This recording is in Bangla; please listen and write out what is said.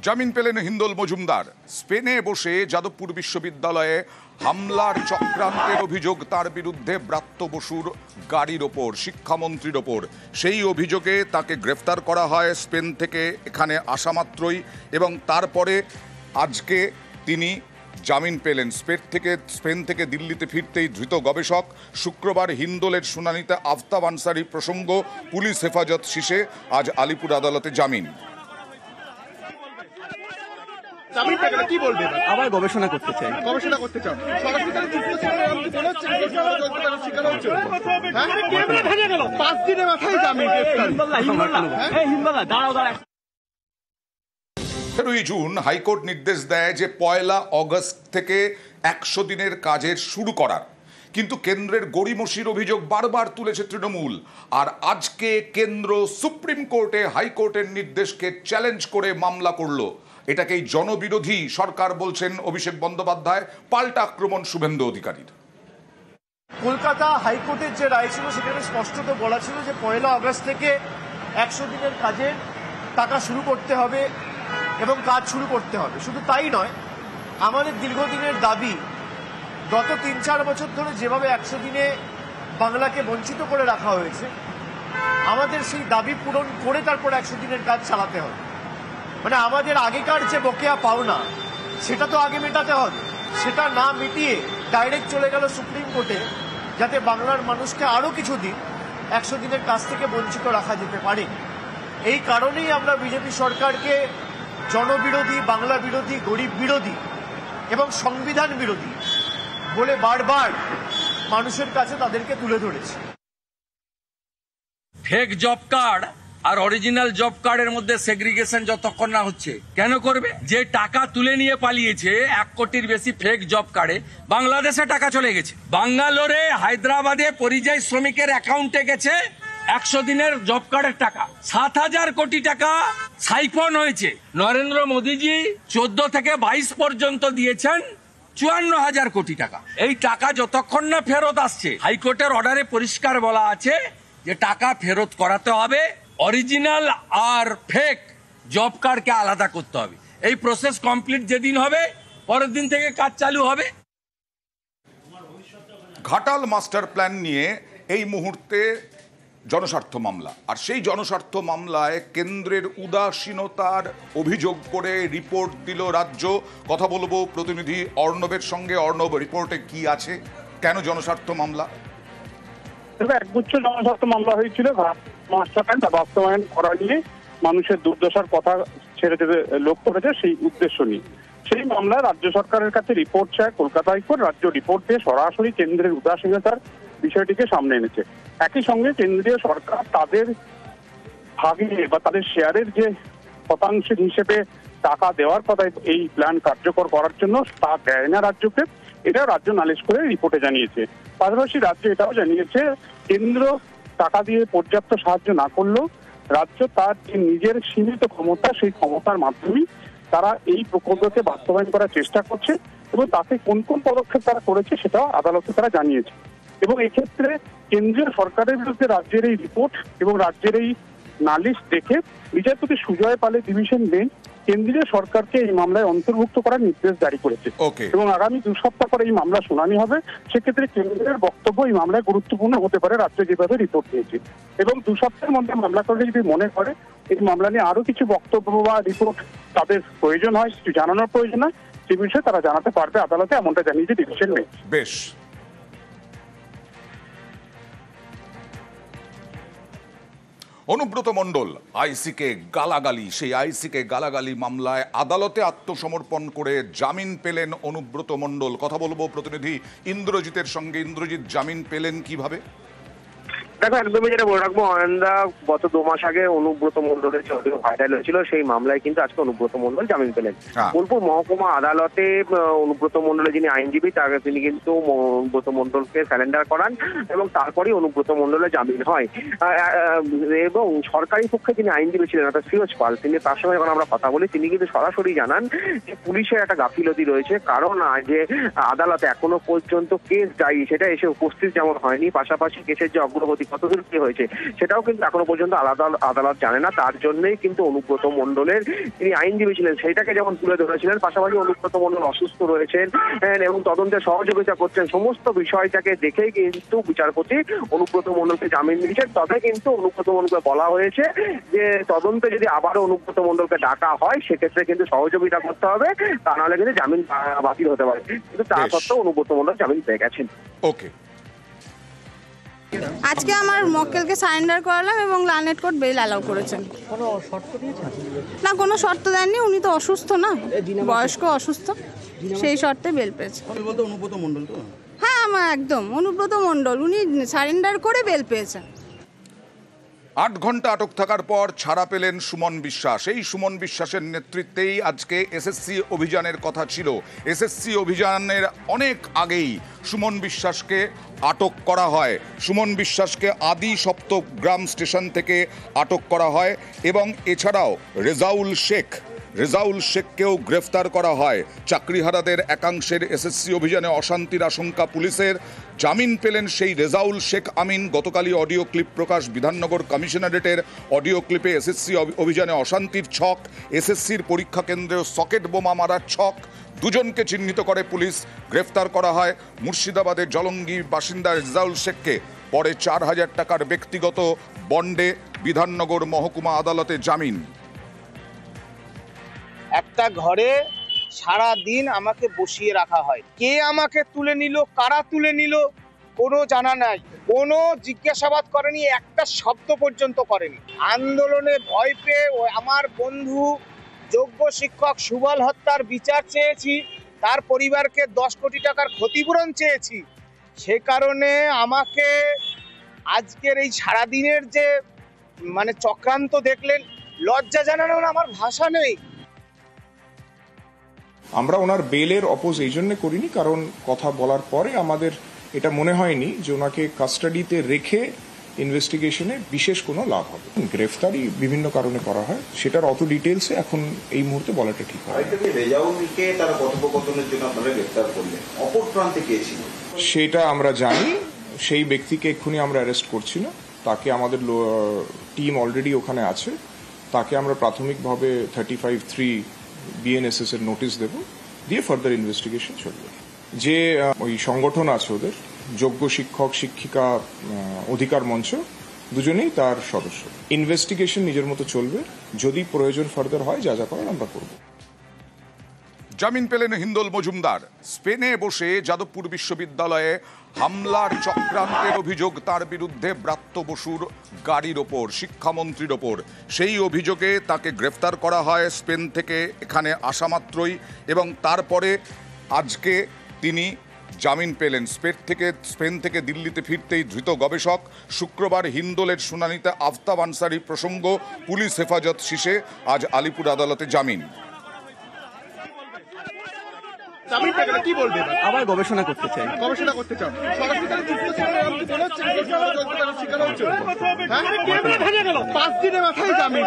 জামিন পেলেন হিন্দোল মজুমদার। স্পেনে বসে যাদবপুর বিশ্ববিদ্যালয়ে হামলার চক্রান্তের অভিযোগ তার বিরুদ্ধে ব্রাত্য বসুর গাড়ির ওপর, শিক্ষামন্ত্রীর ওপর। সেই অভিযোগে তাকে গ্রেফতার করা হয় স্পেন থেকে এখানে আসা মাত্রই, এবং তারপরে আজকে তিনি জামিন পেলেন। স্পেন থেকে দিল্লিতে ফিরতেই ধৃত গবেষক। শুক্রবার হিন্দোলের শুনানিতে আফতাব আনসারি প্রসঙ্গ, পুলিশ হেফাজত শেষে আজ আলিপুর আদালতে জামিন। আবার গবেষণা করতে চাই। জুন হাইকোর্ট নির্দেশ দেয় যে 1 অগস্ট থেকে 100 দিনের কাজের শুরু করার, কিন্তু কেন্দ্রের গড়িমসির অভিযোগ বারবার তুলেছে তৃণমূল। আর আজকে কেন্দ্র সুপ্রিম কোর্টে হাইকোর্টের নির্দেশকে চ্যালেঞ্জ করে মামলা করলো। এটাকেই জনবিরোধী সরকার বলছেন অভিষেক বন্দ্যোপাধ্যায়। পাল্টা আক্রমণ শুভেন্দু অধিকারীর। কলকাতা হাইকোর্টের যে রায় ছিল সেখানে স্পষ্টত বলা ছিল যে 1 আগস্ট থেকে 100 দিনের কাজের টাকা শুরু করতে হবে এবং কাজ শুরু করতে হবে। শুধু তাই নয়, আমাদের দীর্ঘদিনের দাবি, গত 3-4 বছর ধরে যেভাবে 100 দিনে বাংলাকে বঞ্চিত করে রাখা হয়েছে, আমাদের সেই দাবি পূরণ করে তারপর 100 দিনের কাজ চালাতে হবে। মানে আমাদের আগেকার যে বকেয়া পাওনা সেটা তো আগে মেটাতে হবে, সেটা না মিটিয়ে ডাইরেক্ট চলে গেল সুপ্রিম কোর্টে, যাতে বাংলার মানুষকে আরও কিছুদিন 100 দিনের কাজ থেকে বঞ্চিত রাখা যেতে পারে। এই কারণেই আমরা বিজেপি সরকারকে জনবিরোধী, বাংলা বিরোধী, গরিব বিরোধী এবং সংবিধান বিরোধী বলে বারবার মানুষের কাছে তাদেরকে তুলে ধরেছি। ফেক জব কার্ড আর অরিজিনাল জব কার্ডের মধ্যে সেগ্রিগেশন যতক্ষণ না হচ্ছে, কেন করবে? যে টাকা তুলে নিয়ে পালিয়েছে 1 কোটির বেশি ফেক জব কার্ডে, বাংলাদেশে টাকা চলে গেছে। বাঙ্গালোরে, হায়দ্রাবাদে পরিযায়ী শ্রমিকের অ্যাকাউন্টে গেছে 100 দিনের জব কার্ডের টাকা। 7,000 কোটি টাকা সাইফন হয়েছে। নরেন্দ্র মোদীজি 14 থেকে 22 পর্যন্ত দিয়েছেন 54,000 কোটি টাকা। এই টাকা যতক্ষণ না ফেরত আসছে, হাইকোর্টের অর্ডারে পরিষ্কার বলা আছে যে টাকা ফেরত করাতে হবে, অরিজিনাল আর ফেক জব কার্ডকে আলাদা করতে হবে। এই প্রসেস কমপ্লিট যেদিন হবে, পরের দিন থেকে কাজ চালু হবে। ঘাটাল মাস্টার প্ল্যান নিয়ে এই মুহূর্তে জনস্বার্থ মামলা, আর সেই জনস্বার্থ মামলায় কেন্দ্রের উদাসীনতার অভিযোগ করে রিপোর্ট দিল রাজ্য। কথা বলবো প্রতিনিধি অর্ণবের সঙ্গে। অর্ণব, রিপোর্টে কি আছে, কেন জনস্বার্থ মামলা? একগুচ্ছ জনস্বার্থ মামলা হয়েছিল মাস্টার প্ল্যান বাস্তবায়ন করা নিয়ে, মানুষের দুর্দশার কথা ছেড়ে যেতে লক্ষ্য করেছে সেই উদ্দেশ্য নিয়ে। সেই মামলায় রাজ্য সরকারের কাছে রিপোর্ট চায় কলকাতা হাইকোর্ট। রাজ্য রিপোর্ট দিয়ে সরাসরি কেন্দ্রের উদাসীনতার বিষয়টিকে সামনে এনেছে। একই সঙ্গে কেন্দ্রীয় সরকার তাদের ভাগে বা তাদের শেয়ারের যে শতাংশ হিসেবে টাকা দেওয়ার কথা এই প্ল্যান কার্যকর করার জন্য, তা দেয় না রাজ্যকে। এটাও রাজ্য নালিশ করে রিপোর্টে জানিয়েছে। পাশাপাশি রাজ্য এটাও জানিয়েছে, কেন্দ্র টাকা দিয়ে পর্যাপ্ত সাহায্য না করলেও রাজ্য তার যে নিজের সীমিত ক্ষমতা, সেই ক্ষমতার মাধ্যমেই তারা এই প্রকল্পকে বাস্তবায়ন করার চেষ্টা করছে, এবং তাতে কোন কোন পদক্ষেপ তারা করেছে সেটাও আদালতে তারা জানিয়েছে। এবং এক্ষেত্রে কেন্দ্রীয় সরকারের বিরুদ্ধে রাজ্যের এই রিপোর্ট এবং রাজ্যের এই নালিশ দেখে বিচারপতি সুজয় পালের ডিভিশন বেঞ্চ কেন্দ্রীয় সরকারকে এই মামলায় অন্তর্ভুক্ত করার নির্দেশ জারি করেছে। এবং আগামী 2 সপ্তাহ পরে এই মামলা শুনানি হবে। সেক্ষেত্রে কেন্দ্রের বক্তব্য এই মামলায় গুরুত্বপূর্ণ হতে পারে, রাজ্য যেভাবে রিপোর্ট দিয়েছে। এবং 2 সপ্তাহের মধ্যে মামলা করলে যদি মনে করে এই মামলা নিয়ে আরো কিছু বক্তব্য বা রিপোর্ট তাদের প্রয়োজন হয়, কিছু জানানোর প্রয়োজন হয়, সে বিষয়ে তারা জানাতে পারবে আদালতে, এমনটা জানিয়েছে ডিভিশন বেঞ্চ। বেশ। অনুব্রত মণ্ডল আইসিকে গালাগালি, সেই আইসিকে গালাগালি মামলায় আদালতে আত্মসমর্পণ করে জামিন পেলেন অনুব্রত মণ্ডল। কথা বলবো প্রতিনিধি ইন্দ্রজিতের সঙ্গে। ইন্দ্রজিৎ, জামিন পেলেন কিভাবে? দেখো, একদমই যেটা বলে রাখবো অয়নদা, গত 2 মাস আগে অনুব্রত মণ্ডলের যে অডিও ভাইরাল হয়েছিল, সেই মামলায় কিন্তু আজকে অনুব্রত মণ্ডল জামিন পেলেন। বোলপুর মহকুমা আদালতে অনুব্রত মণ্ডলের যিনি আইনজীবী, তিনি কিন্তু অনুব্রত মণ্ডলকে স্যারেন্ডার করান এবং তারপরেই অনুব্রত মণ্ডলের জামিন হয়। এবং সরকারি পক্ষে যিনি আইনজীবী ছিলেন, অর্থাৎ ফিরোজ পাল, তিনি তার সঙ্গে যখন আমরা কথা বলি, তিনি কিন্তু সরাসরি জানান যে পুলিশের একটা গাফিলতি রয়েছে, কারণ যে আদালতে এখনো পর্যন্ত কেস ডায়েরি সেটা এসে উপস্থিত যেমন হয়নি, পাশাপাশি কেসের যে অগ্রগতি কতদূর কি হয়েছে সেটাও কিন্তু এখনো পর্যন্ত আদালত জানে না। তার জন্যই কিন্তু অনুব্রত মণ্ডলের তিনি আইনজীবী ছিলেন সেইটাকে যেমন তুলে ধরেছিলেন, পাশাপাশি অনুব্রত মণ্ডল অসুস্থ রয়েছেন এবং তদন্তে সহযোগিতা করছেন, সমস্ত বিষয়টাকে দেখেই কিন্তু বিচারপতি অনুব্রত মণ্ডলকে জামিন দিয়েছেন। তবে কিন্তু অনুব্রত মণ্ডলকে বলা হয়েছে যে তদন্তে যদি আবারও অনুব্রত মণ্ডলকে ডাকা হয় সেক্ষেত্রে কিন্তু সহযোগিতা করতে হবে, তা নাহলে কিন্তু জামিন বাতিল হতে পারে। কিন্তু তা সত্ত্বেও অনুব্রত মণ্ডল জামিন পেয়ে গেছেন। ওকে, আজকে আমার মক্কেলকে সারেন্ডার করালাম এবং লালনেট কোর্ট বেল অ্যালাউ করেছেন। কোনো শর্ত দিয়েছেন? না, কোনো শর্ত দেননি, উনি তো অসুস্থ না, বয়স্ক অসুস্থ, সেই শর্তে বেল পেয়েছে। বলতে অনুব্রত মণ্ডল তো? হ্যাঁ, আমার একদম অনুব্রত মণ্ডল, উনি সারেন্ডার করে বেল পেয়েছেন। 8 ঘন্টা আটক থাকার পর ছাড়া পেলেন সুমন বিশ্বাস। এই সুমন বিশ্বাসের নেতৃত্বেই আজকে এসএসসি অভিযানের কথা ছিল। এসএসসি অভিযানের অনেক আগেই সুমন বিশ্বাসকে আটক করা হয়। সুমন বিশ্বাসকে আদি সপ্তগ্রাম স্টেশন থেকে আটক করা হয় এবং এছাড়াও রেজাউল শেখকেও গ্রেফতার করা হয়। চাকরিহারাদের একাংশের এসএসসি অভিযানে অশান্তির আশঙ্কা পুলিশের। জামিন পেলেন সেই রেজাউল শেখ আমিন। গতকালই অডিও ক্লিপ প্রকাশ বিধাননগর কমিশনারেটের। অডিও ক্লিপে এসএসসি অভিযানে অশান্তির ছক, এসএসসির পরীক্ষা কেন্দ্রেও সকেট বোমা মারার ছক, দুজনকে চিহ্নিত করে পুলিশ। গ্রেফতার করা হয় মুর্শিদাবাদের জলঙ্গি বাসিন্দা রেজাউল শেখকে। পরে 4,000 টাকার ব্যক্তিগত বন্ডে বিধাননগর মহকুমা আদালতে জামিন। একটা ঘরে সারা দিন আমাকে বসিয়ে রাখা হয়। কে আমাকে তুলে নিল, কারা তুলে নিল কোনো জানা নাই, কোনো জিজ্ঞাসাবাদ করেনি, একটা শব্দ পর্যন্ত করেনি। আন্দোলনে ভয় পেয়ে আমার বন্ধু যোগ্য শিক্ষক সুবল হত্যার বিচার চেয়েছি, তার পরিবারকে 10 কোটি টাকার ক্ষতিপূরণ চেয়েছি। সে কারণে আমাকে আজকের এই সারাদিনের যে চক্রান্ত দেখলেন, লজ্জা জানানোর আমার ভাষা নেই। আমরা ওনার বেলের অপোজ এই জন্য করিনি কারণ কথা বলার পরে আমাদের এটা মনে হয়নি যে ওনাকে কাস্টাডিতে রেখে ইনভেস্টিগেশনে বিশেষ কোনো লাভ হবে। গ্রেফতারি বিভিন্ন কারণে করা হয়, সেটার অত ডিটেলসে এখন এই মুহূর্তে বলাটা ঠিক হয়। রেজাউলকে তারা কথোপকথনের জন্য আপনারা গ্রেফতার করলেন, অপর প্রান্তে কে ছিল সেটা আমরা জানি। সেই ব্যক্তিকে এক্ষুনি আমরা অ্যারেস্ট করছি না, তাকে আমাদের টিম অলরেডি ওখানে আছে। তাকে আমরা প্রাথমিকভাবে 35(3) BNSS এর নোটিশ দেব, দিয়ে ফার্দার ইনভেস্টিগেশন চলবে। যে ওই সংগঠন আছে ওদের, যোগ্য শিক্ষক শিক্ষিকা অধিকার মঞ্চ, দুজনেই তার সদস্য। ইনভেস্টিগেশন নিজের মতো চলবে, যদি প্রয়োজন ফার্দার হয় যা যা করার আমরা করব। জামিন পেলেন হিন্দোল মজুমদার। স্পেনে বসে যাদবপুর বিশ্ববিদ্যালয়ে হামলার চক্রান্তের অভিযোগ তার বিরুদ্ধে ব্রাত্য বসুর গাড়ির ওপর, শিক্ষামন্ত্রীর ওপর। সেই অভিযোগে তাকে গ্রেফতার করা হয় স্পেন থেকে এখানে আসা মাত্রই, এবং তারপরে আজকে তিনি জামিন পেলেন। স্পেন থেকে দিল্লিতে ফিরতেই ধৃত গবেষক। শুক্রবার হিন্দোলের শুনানিতে আফতাব আনসারি প্রসঙ্গ, পুলিশ হেফাজত শেষে আজ আলিপুর আদালতে জামিন। কি বলবে? আবার গবেষণা করতে চাই। গবেষণা করতে চাও? সরাসরি 5 দিনের মাথায় জামিন।